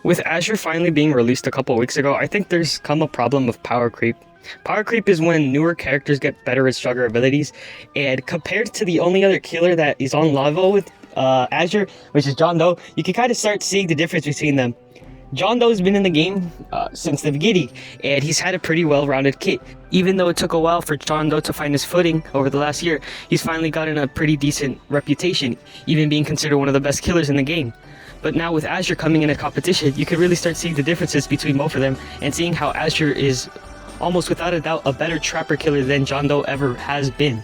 With Azure finally being released a couple weeks ago, I think there's come a problem of power creep. Power creep is when newer characters get better and stronger abilities, and compared to the only other killer that is on level with Azure, which is John Doe, you can kind of start seeing the difference between them. John Doe's been in the game since the beginning, and he's had a pretty well-rounded kit. Even though it took a while for John Doe to find his footing over the last year, he's finally gotten a pretty decent reputation, even being considered one of the best killers in the game. But now with Azure coming in a competition, you can really start seeing the differences between both of them and seeing how Azure is almost without a doubt a better trapper killer than John Doe ever has been.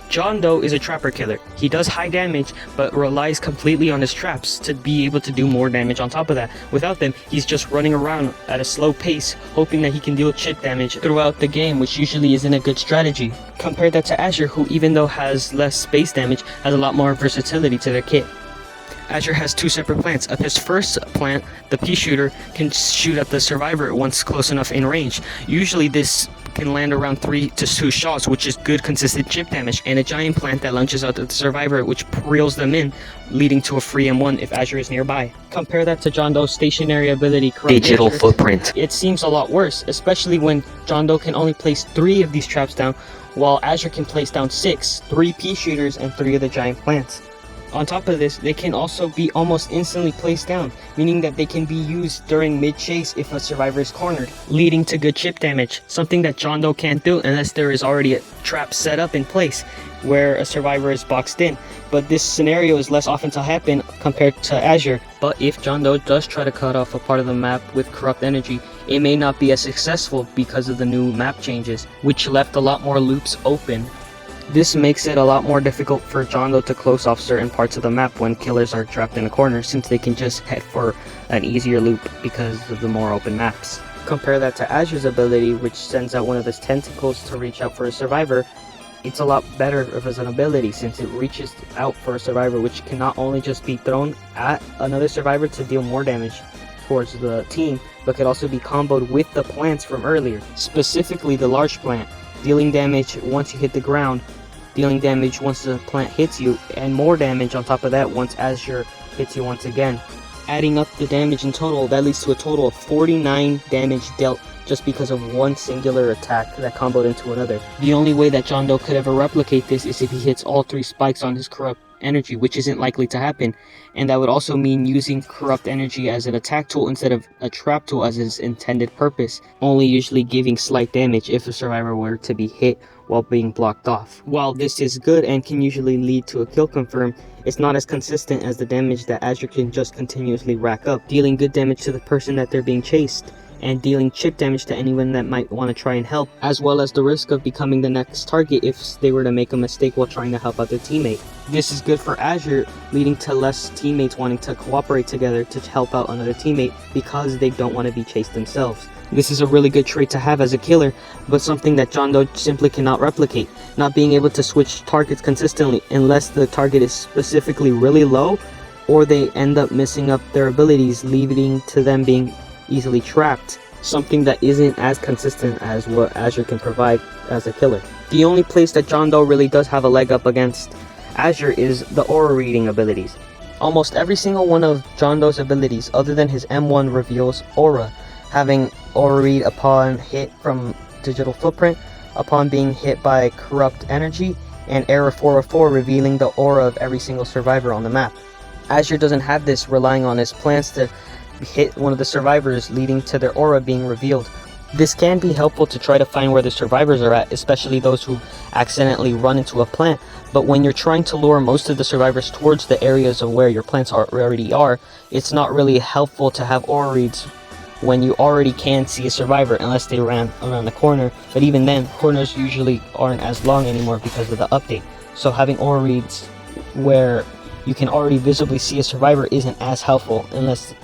John Doe is a trapper killer. He does high damage, but relies completely on his traps to be able to do more damage on top of that. Without them, he's just running around at a slow pace, hoping that he can deal chip damage throughout the game, which usually isn't a good strategy. Compare that to Azure, who even though has less space damage, has a lot more versatility to their kit. Azure has two separate plants. Of his first plant, the pea shooter can shoot at the survivor once close enough in range. Usually this can land around 3 to 2 shots, which is good consistent chip damage, and a giant plant that launches out at the survivor, which reels them in, leading to a free M1 if Azure is nearby. Compare that to John Doe's stationary ability, Digital Footprint. It seems a lot worse, especially when John Doe can only place 3 of these traps down, while Azure can place down 6, 3 pea shooters and 3 of the giant plants. On top of this, they can also be almost instantly placed down, meaning that they can be used during mid-chase if a survivor is cornered, leading to good chip damage, something that John Doe can't do unless there is already a trap set up in place where a survivor is boxed in. But this scenario is less often to happen compared to Azure. But if John Doe does try to cut off a part of the map with corrupt energy, it may not be as successful because of the new map changes, which left a lot more loops open. This makes it a lot more difficult for John Doe to close off certain parts of the map when killers are trapped in a corner, since they can just head for an easier loop because of the more open maps. Compare that to Azure's ability, which sends out one of his tentacles to reach out for a survivor. It's a lot better as an ability since it reaches out for a survivor, which can not only just be thrown at another survivor to deal more damage towards the team, but could also be comboed with the plants from earlier, specifically the large plant, dealing damage once you hit the ground, dealing damage once the plant hits you, and more damage on top of that once Azure hits you once again. Adding up the damage in total, that leads to a total of 49 damage dealt just because of one singular attack that comboed into another. The only way that John Doe could ever replicate this is if he hits all 3 spikes on his corrupt energy, which isn't likely to happen, and that would also mean using corrupt energy as an attack tool instead of a trap tool as its intended purpose, only usually giving slight damage if a survivor were to be hit while being blocked off. While this is good and can usually lead to a kill confirm, it's not as consistent as the damage that Azure can just continuously rack up, dealing good damage to the person that they're being chased, and dealing chip damage to anyone that might want to try and help, as well as the risk of becoming the next target if they were to make a mistake while trying to help out their teammate. This is good for Azure, leading to less teammates wanting to cooperate together to help out another teammate because they don't want to be chased themselves. This is a really good trait to have as a killer, but something that John Doe simply cannot replicate, not being able to switch targets consistently unless the target is specifically really low, or they end up messing up their abilities, leading to them being easily trapped, something that isn't as consistent as what Azure can provide as a killer. The only place that John Doe really does have a leg up against Azure is the aura reading abilities. Almost every single one of John Doe's abilities other than his M1 reveals aura, having aura read upon hit from digital footprint, upon being hit by corrupt energy, and error 404 revealing the aura of every single survivor on the map. Azure doesn't have this, relying on his plans to hit one of the survivors, leading to their aura being revealed. This can be helpful to try to find where the survivors are at, especially those who accidentally run into a plant, but when you're trying to lure most of the survivors towards the areas of where your plants already are, it's not really helpful to have aura reads when you already can see a survivor unless they ran around the corner, but even then, corners usually aren't as long anymore because of the update. So having aura reads where you can already visibly see a survivor isn't as helpful unless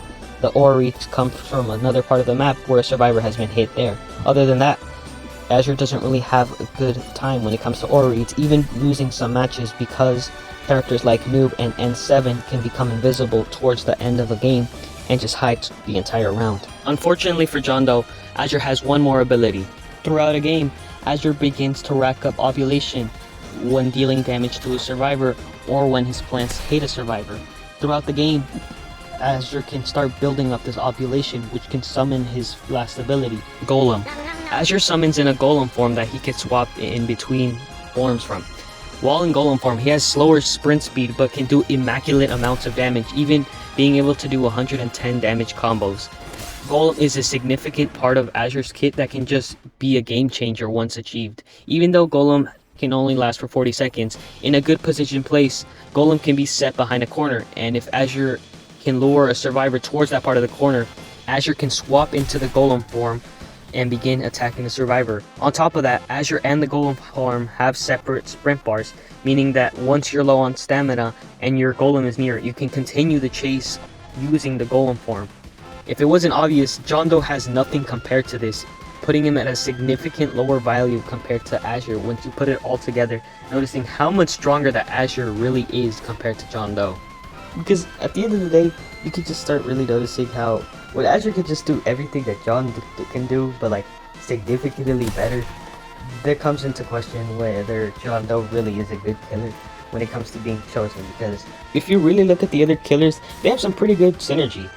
the aura reads come from another part of the map where a survivor has been hit there. Other than that, Azure doesn't really have a good time when it comes to aura reads, even losing some matches because characters like Noob and N7 can become invisible towards the end of a game and just hide the entire round. Unfortunately for John Doe, Azure has one more ability. Throughout a game, Azure begins to rack up ovulation when dealing damage to a survivor or when his plants hit a survivor. Throughout the game, Azure can start building up this ovulation, which can summon his last ability, Golem. Azure summons in a Golem form that he can swap in between forms from. While in Golem form, he has slower sprint speed but can do immaculate amounts of damage, even being able to do 110 damage combos. Golem is a significant part of Azure's kit that can just be a game changer once achieved. Even though Golem can only last for 40 seconds, in a good position place, Golem can be set behind a corner, and if Azure can lure a survivor towards that part of the corner, Azure can swap into the Golem form and begin attacking the survivor. On top of that, Azure and the Golem form have separate sprint bars, meaning that once you're low on stamina and your Golem is near, you can continue the chase using the Golem form. If it wasn't obvious, John Doe has nothing compared to this, putting him at a significant lower value compared to Azure once you put it all together, noticing how much stronger that Azure really is compared to John Doe. Because at the end of the day, you could just start really noticing how when Azure could just do everything that John can do, but like significantly better, there comes into question whether John Doe really is a good killer when it comes to being chosen. Because if you really look at the other killers, they have some pretty good synergy.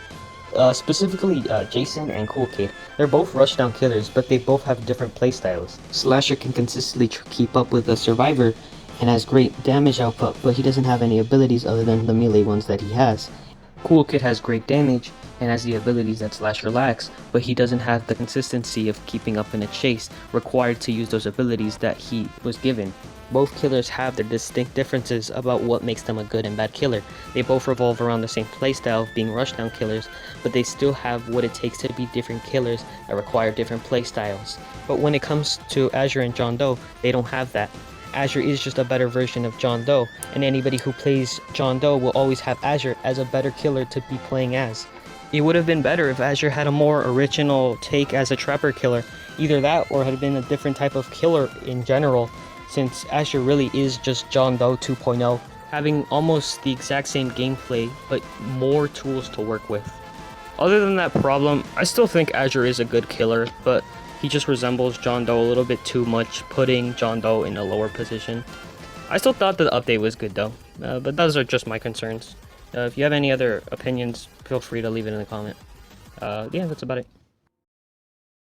Specifically Jason and Cool Kid. They're both rushdown killers, but they both have different playstyles. Slasher can consistently keep up with a survivor and has great damage output, but he doesn't have any abilities other than the melee ones that he has. Cool Kid has great damage and has the abilities that Slasher lacks, but he doesn't have the consistency of keeping up in a chase required to use those abilities that he was given. Both killers have their distinct differences about what makes them a good and bad killer. They both revolve around the same playstyle of being rushdown killers, but they still have what it takes to be different killers that require different playstyles. But when it comes to Azure and John Doe, they don't have that. Azure is just a better version of John Doe, and anybody who plays John Doe will always have Azure as a better killer to be playing as. It would have been better if Azure had a more original take as a trapper killer, either that or had been a different type of killer in general, since Azure really is just John Doe 2.0, having almost the exact same gameplay but more tools to work with. Other than that problem, I still think Azure is a good killer, but he just resembles John Doe a little bit too much, putting John Doe in a lower position. I still thought the update was good though, but those are just my concerns. If you have any other opinions, feel free to leave it in the comment. Yeah, that's about it.